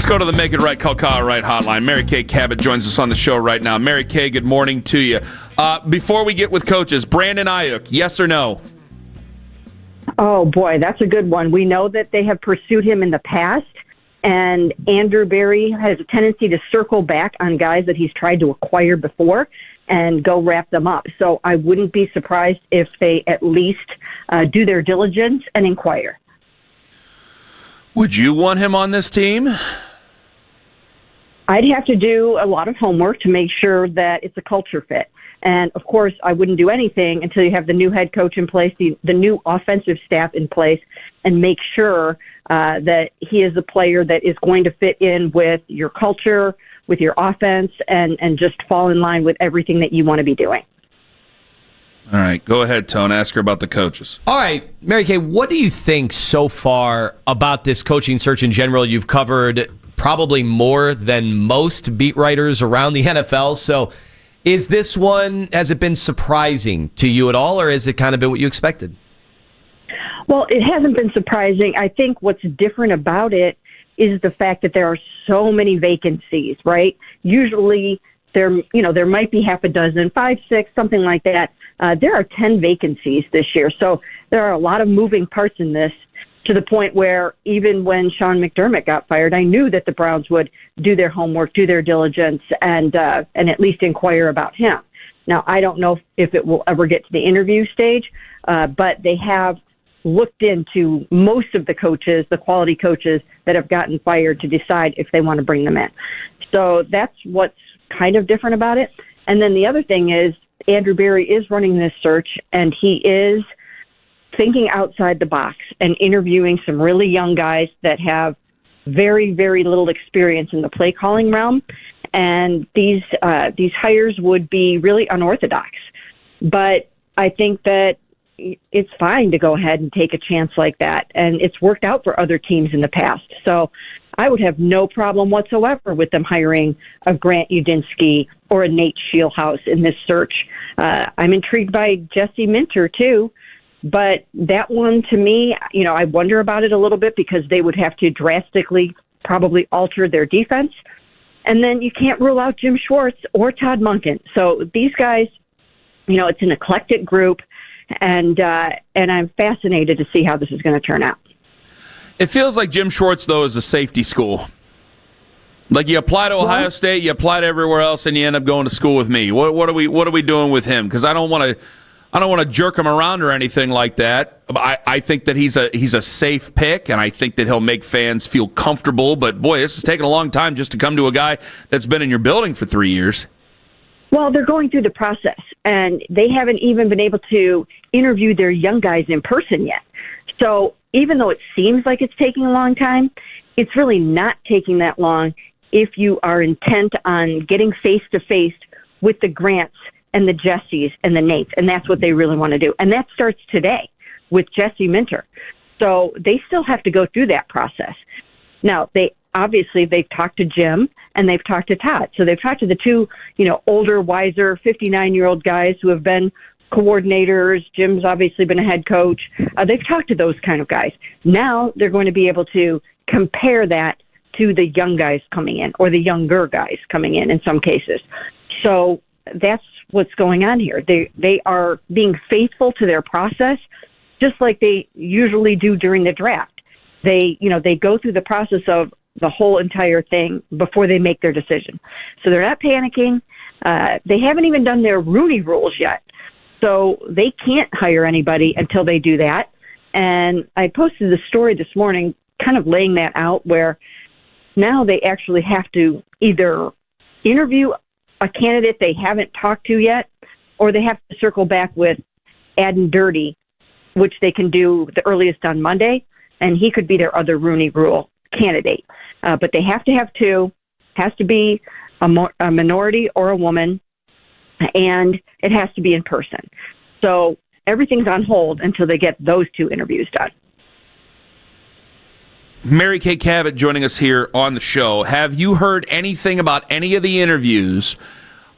go to the Make It Right, Call Right hotline. Mary Kay Cabot joins us on the show right now. Mary Kay, good morning to you. Before we get with coaches, Brandon Aiyuk, yes or no? Oh, boy, that's a good one. We know that they have pursued him in the past, and Andrew Berry has a tendency to circle back on guys that he's tried to acquire before and go wrap them up. So I wouldn't be surprised if they at least do their diligence and inquire. Would you want him on this team? I'd have to do a lot of homework to make sure that it's a culture fit. And, of course, I wouldn't do anything until you have the new head coach in place, the new offensive staff in place, and make sure that he is a player that is going to fit in with your culture, with your offense, and just fall in line with everything that you want to be doing. All right, go ahead, Tone. Ask her about the coaches. All right, Mary Kay, what do you think so far about this coaching search in general? You've covered probably more than most beat writers around the NFL. So is this one, has it been surprising to you at all, or has it kind of been what you expected? Well, it hasn't been surprising. I think what's different about it is the fact that there are so many vacancies, right? Usually there might be half a dozen, 5, 6, something like that. There are 10 vacancies this year. So there are a lot of moving parts in this, to the point where even when Sean McDermott got fired, I knew that the Browns would do their homework, do their diligence, and at least inquire about him. Now, I don't know if it will ever get to the interview stage, but they have looked into most of the coaches, the quality coaches that have gotten fired, to decide if they want to bring them in. So that's what's kind of different about it. And then the other thing is Andrew Berry is running this search, and he is thinking outside the box and interviewing some really young guys that have very, very little experience in the play calling realm. And these hires would be really unorthodox. But I think that it's fine to go ahead and take a chance like that. And it's worked out for other teams in the past. So I would have no problem whatsoever with them hiring a Grant Udinski or a Nate Scheelhaus in this search. I'm intrigued by Jesse Minter, too. But that one, to me, I wonder about it a little bit, because they would have to drastically probably alter their defense. And then you can't rule out Jim Schwartz or Todd Monken. So these guys, it's an eclectic group, and I'm fascinated to see how this is going to turn out. It feels like Jim Schwartz, though, is a safety school. Like, you apply to Ohio State, you apply to everywhere else, and you end up going to school with me. What are we doing with him? Because I don't want to jerk him around or anything like that. I think that he's a safe pick, and I think that he'll make fans feel comfortable. But, boy, this has taken a long time just to come to a guy that's been in your building for 3 years. Well, they're going through the process, and they haven't even been able to interview their young guys in person yet. So even though it seems like it's taking a long time, it's really not taking that long if you are intent on getting face-to-face with the Grants and the Jessies and the Nates, and that's what they really want to do. And that starts today with Jesse Minter. So they still have to go through that process. Now, they've talked to Jim and they've talked to Todd. So they've talked to the two, older, wiser, 59-year-old guys who have been coordinators. Jim's obviously been a head coach. They've talked to those kind of guys. Now they're going to be able to compare that to the young guys coming in, or the younger guys coming in some cases. So that's what's going on here. They are being faithful to their process, just like they usually do during the draft. They go through the process of the whole entire thing before they make their decision. So they're not panicking. They haven't even done their Rooney rules yet. So they can't hire anybody until they do that. And I posted the story this morning kind of laying that out, where now they actually have to either interview a candidate they haven't talked to yet, or they have to circle back with Adden Dirty, which they can do the earliest on Monday, and he could be their other Rooney Rule candidate. But they have to have two, has to be a minority or a woman, and it has to be in person. So everything's on hold until they get those two interviews done. Mary Kay Cabot joining us here on the show. Have you heard anything about any of the interviews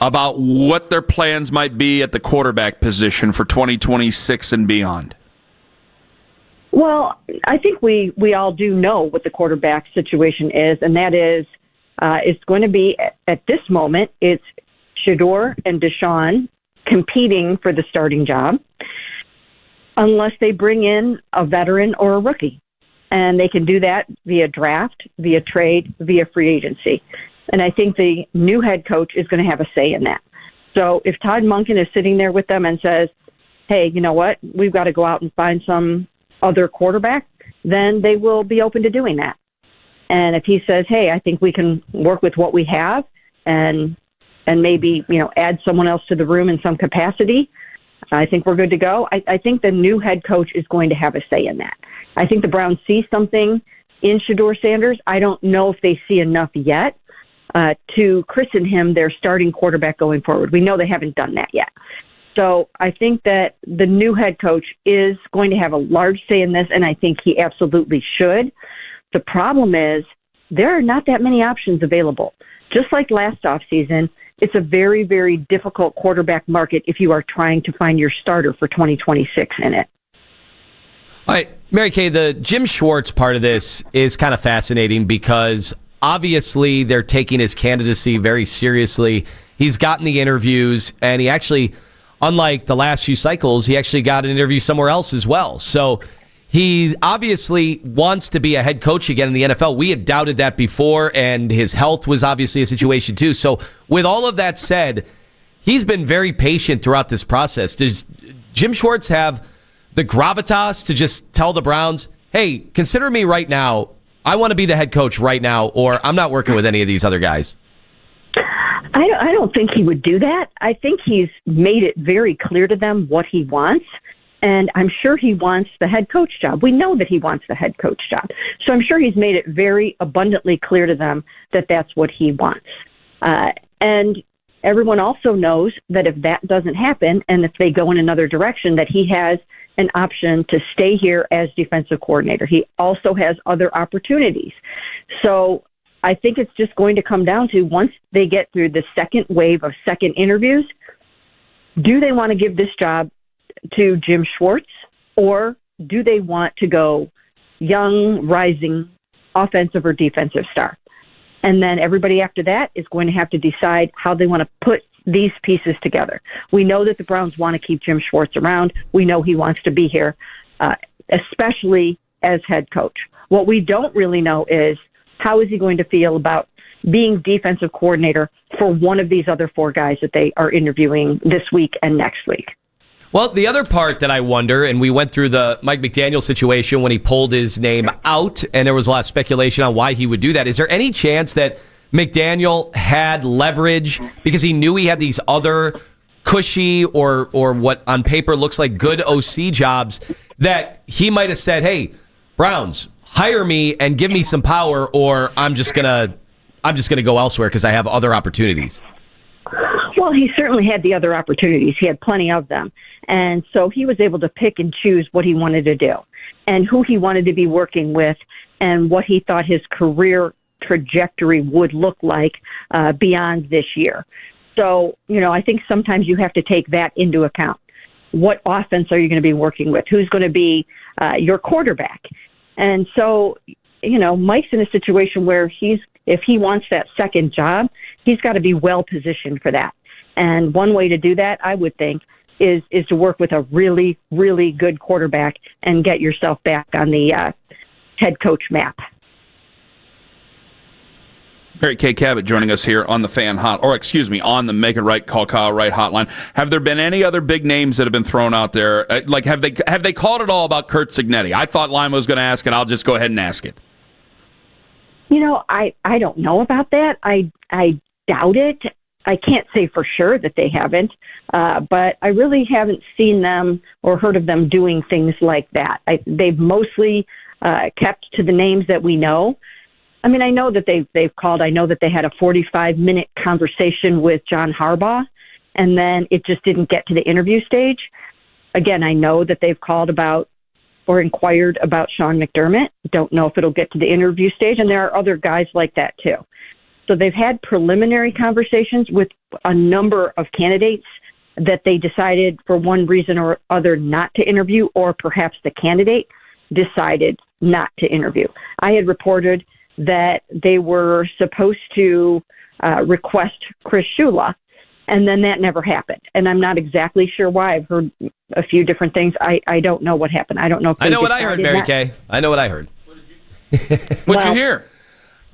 about what their plans might be at the quarterback position for 2026 and beyond? Well, I think we all do know what the quarterback situation is, and that is it's going to be, at this moment, it's Shedeur and Deshaun competing for the starting job unless they bring in a veteran or a rookie. And they can do that via draft, via trade, via free agency. And I think the new head coach is going to have a say in that. So if Todd Monken is sitting there with them and says, hey, you know what, we've got to go out and find some other quarterback, then they will be open to doing that. And if he says, hey, I think we can work with what we have and maybe, add someone else to the room in some capacity, I think we're good to go. I think the new head coach is going to have a say in that. I think the Browns see something in Shedeur Sanders. I don't know if they see enough yet to christen him their starting quarterback going forward. We know they haven't done that yet. So I think that the new head coach is going to have a large say in this, and I think he absolutely should. The problem is there are not that many options available. Just like last offseason, it's a very, very difficult quarterback market if you are trying to find your starter for 2026 in it. All right, Mary Kay, the Jim Schwartz part of this is kind of fascinating because obviously they're taking his candidacy very seriously. He's gotten the interviews, and he actually, unlike the last few cycles, he actually got an interview somewhere else as well. So he obviously wants to be a head coach again in the NFL. We had doubted that before, and his health was obviously a situation too. So with all of that said, he's been very patient throughout this process. Does Jim Schwartz have the gravitas to just tell the Browns, hey, consider me right now. I want to be the head coach right now, or I'm not working with any of these other guys? I don't think he would do that. I think he's made it very clear to them what he wants, and I'm sure he wants the head coach job. We know that he wants the head coach job. So I'm sure he's made it very abundantly clear to them that that's what he wants. And everyone also knows that if that doesn't happen and if they go in another direction, that he has an option to stay here as defensive coordinator. He also has other opportunities. So I think it's just going to come down to, once they get through the second wave of second interviews, do they want to give this job to Jim Schwartz, or do they want to go young, rising, offensive or defensive star? And then everybody after that is going to have to decide how they want to put these pieces together. We know that the Browns want to keep Jim Schwartz around. We know he wants to be here, especially as head coach. What we don't really know is, how is he going to feel about being defensive coordinator for one of these other four guys that they are interviewing this week and next week? Well, the other part that I wonder, and we went through the Mike McDaniel situation when he pulled his name out, and there was a lot of speculation on why he would do that. Is there any chance that McDaniel had leverage because he knew he had these other cushy or what on paper looks like good OC jobs, that he might have said, hey, Browns, hire me and give me some power, or I'm just gonna go elsewhere because I have other opportunities? Well, he certainly had the other opportunities. He had plenty of them. And so he was able to pick and choose what he wanted to do and who he wanted to be working with and what he thought his career trajectory would look like beyond this year. So, I think sometimes you have to take that into account. What offense are you going to be working with? Who's going to be your quarterback? And so, Mike's in a situation where if he wants that second job, he's got to be well positioned for that. And one way to do that, I would think, is to work with a really, really good quarterback and get yourself back on the head coach map. Mary Kay Cabot joining us here on the on the Make It Right, Call Kyle Right hotline. Have there been any other big names that have been thrown out there? Have they called it all about Curt Cignetti? I thought Lima was going to ask it. I'll just go ahead and ask it. I don't know about that. I doubt it. I can't say for sure that they haven't, but I really haven't seen them or heard of them doing things like that. They've mostly kept to the names that we know. I mean, I know that they've called. I know that they had a 45-minute conversation with John Harbaugh, and then it just didn't get to the interview stage. Again, I know that they've called about or inquired about Sean McDermott. Don't know if it'll get to the interview stage, and there are other guys like that too. So they've had preliminary conversations with a number of candidates that they decided for one reason or other not to interview, or perhaps the candidate decided not to interview. I had reported that they were supposed to request Chris Shula, and then that never happened. And I'm not exactly sure why. I've heard a few different things. I don't know what happened. I don't know if I know what I heard, Mary Kay. I know what I heard. What'd you hear?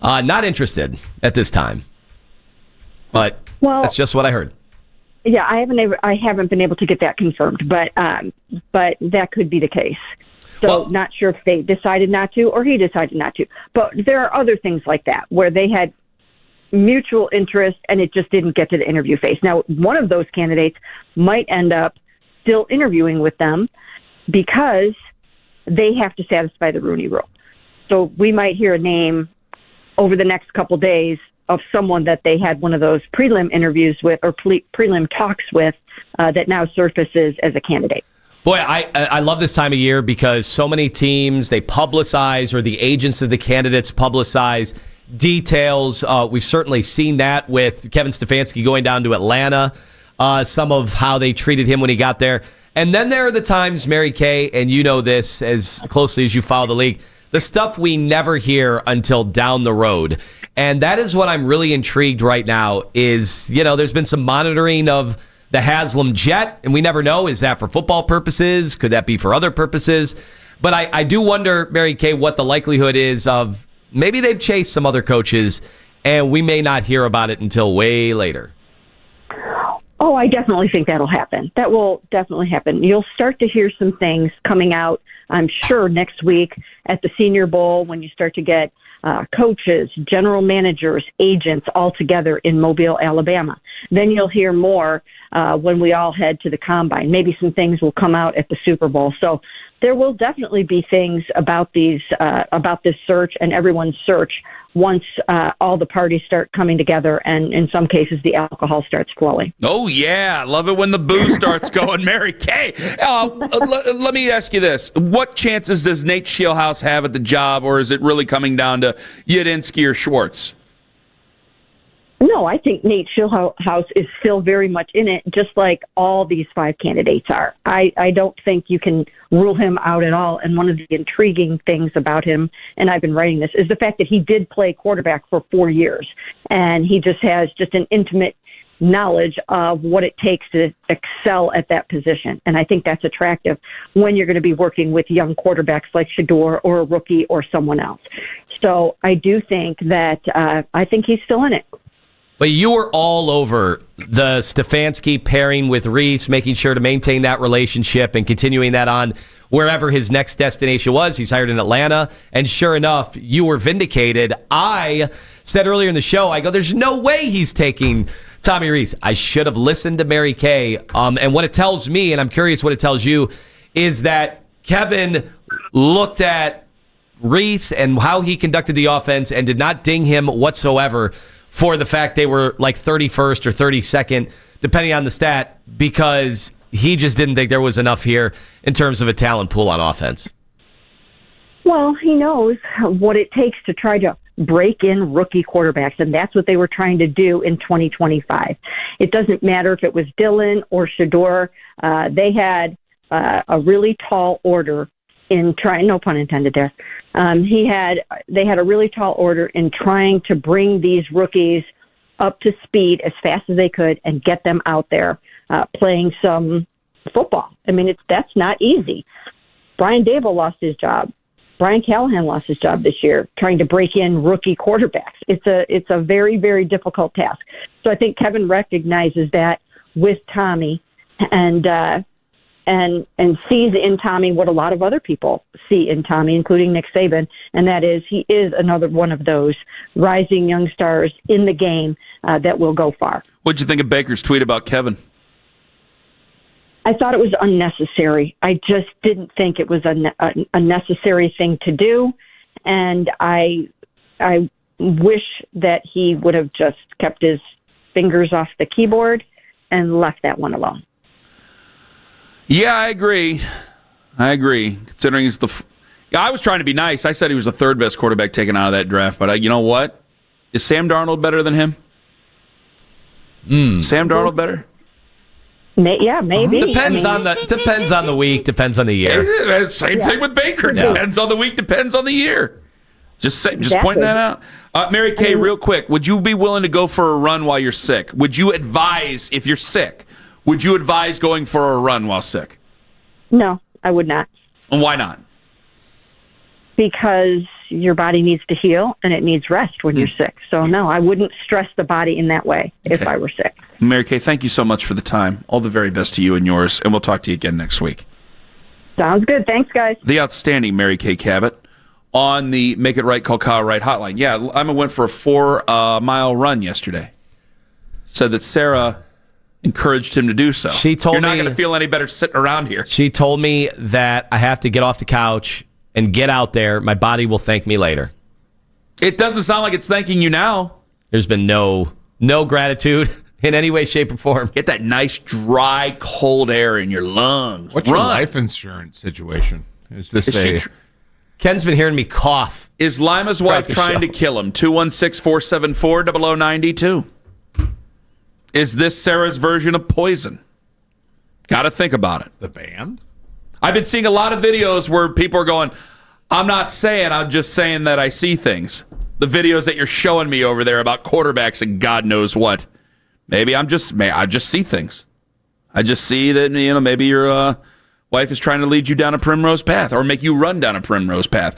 Not interested at this time. But that's just what I heard. Yeah, I haven't been able to get that confirmed, but that could be the case. So not sure if they decided not to or he decided not to. But there are other things like that where they had mutual interest and it just didn't get to the interview phase. Now, one of those candidates might end up still interviewing with them because they have to satisfy the Rooney Rule. So we might hear a name over the next couple days of someone that they had one of those prelim interviews with or prelim talks with that now surfaces as a candidate. Boy, I love this time of year because so many teams, they publicize, or the agents of the candidates publicize details. We've certainly seen that with Kevin Stefanski going down to Atlanta, some of how they treated him when he got there. And then there are the times, Mary Kay, and you know this as closely as you follow the league, the stuff we never hear until down the road. And that is what I'm really intrigued right now is, there's been some monitoring of the Haslam jet, and we never know, is that for football purposes? Could that be for other purposes? But I do wonder, Mary Kay, what the likelihood is of maybe they've chased some other coaches, and we may not hear about it until way later. Oh, I definitely think that'll happen. That will definitely happen. You'll start to hear some things coming out, I'm sure, next week at the Senior Bowl when you start to get coaches, general managers, agents all together in Mobile, Alabama. Then you'll hear more when we all head to the Combine. Maybe some things will come out at the Super Bowl. So there will definitely be things about about this search and everyone's search once all the parties start coming together and in some cases the alcohol starts flowing. Oh, yeah. Love it when the booze starts going, Mary Kay. Let me ask you this. What chances does Nate Scheelhaase have at the job, or is it really coming down to Yadinsky or Schwartz? No, I think Nate Scheelhaase is still very much in it, just like all these 5 candidates are. I don't think you can rule him out at all. And one of the intriguing things about him, and I've been writing this, is the fact that he did play quarterback for 4 years. And he just has just an intimate knowledge of what it takes to excel at that position. And I think that's attractive when you're going to be working with young quarterbacks like Shador or a rookie or someone else. So I do think that I think he's still in it. But you were all over the Stefanski pairing with Reese, making sure to maintain that relationship and continuing that on wherever his next destination was. He's hired in Atlanta. And sure enough, you were vindicated. I said earlier in the show, I go, there's no way he's taking Tommy Reese. I should have listened to Mary Kay. And what it tells me, and I'm curious what it tells you, is that Kevin looked at Reese and how he conducted the offense and did not ding him whatsoever for the fact they were like 31st or 32nd, depending on the stat, because he just didn't think there was enough here in terms of a talent pool on offense. Well, he knows what it takes to try to break in rookie quarterbacks, and that's what they were trying to do in 2025. It doesn't matter if it was Dylan or Shador. They had a really tall order in trying, no pun intended there. They had a really tall order in trying to bring these rookies up to speed as fast as they could and get them out there playing some football. I mean, that's not easy. Brian Dable lost his job. Brian Callahan lost his job this year trying to break in rookie quarterbacks. It's a very, very difficult task. So I think Kevin recognizes that with Tommy and sees in Tommy what a lot of other people see in Tommy, including Nick Saban, and that is he is another one of those rising young stars in the game that will go far. What'd you think of Baker's tweet about Kevin? I thought it was unnecessary. I just didn't think it was a necessary thing to do, and I wish that he would have just kept his fingers off the keyboard and left that one alone. Yeah, I agree. Considering he's I was trying to be nice. I said he was the 3rd best quarterback taken out of that draft, but you know what? Is Sam Darnold better than him? Sam Darnold better? Maybe. Depends on the week, depends on the year. Same thing with Baker. Depends on the week, depends on the year. Just pointing that out. Mary Kay, real quick, would you be willing to go for a run while you're sick? Would you advise, if you're sick, would you advise going for a run while sick? No, I would not. And why not? Because your body needs to heal and it needs rest when you're sick. So, no, I wouldn't stress the body in that way if I were sick. Mary Kay, thank you so much for the time. All the very best to you and yours, and we'll talk to you again next week. Sounds good. Thanks, guys. The outstanding Mary Kay Cabot on the Make It Right, Call Kyle Right hotline. Yeah, Emma went for a 4-mile run yesterday. Said that Sarah encouraged him to do so. She told You're not me going to feel any better sitting around here. She told me that I have to get off the couch and get out there. My body will thank me later. It doesn't sound like it's thanking you now. There's been no gratitude in any way, shape, or form. Get that nice, dry, cold air in your lungs. What's your life insurance situation? Is this Ken's been hearing me cough. Is Lima's wife trying to kill him? 216-474-0092. Is this Sarah's version of poison? Got to think about it. The band? I've been seeing a lot of videos where people are going, I'm not saying, I'm just saying that I see things. The videos that you're showing me over there about quarterbacks and God knows what. Maybe I just see things. I just see that, maybe your wife is trying to lead you down a primrose path or make you run down a primrose path.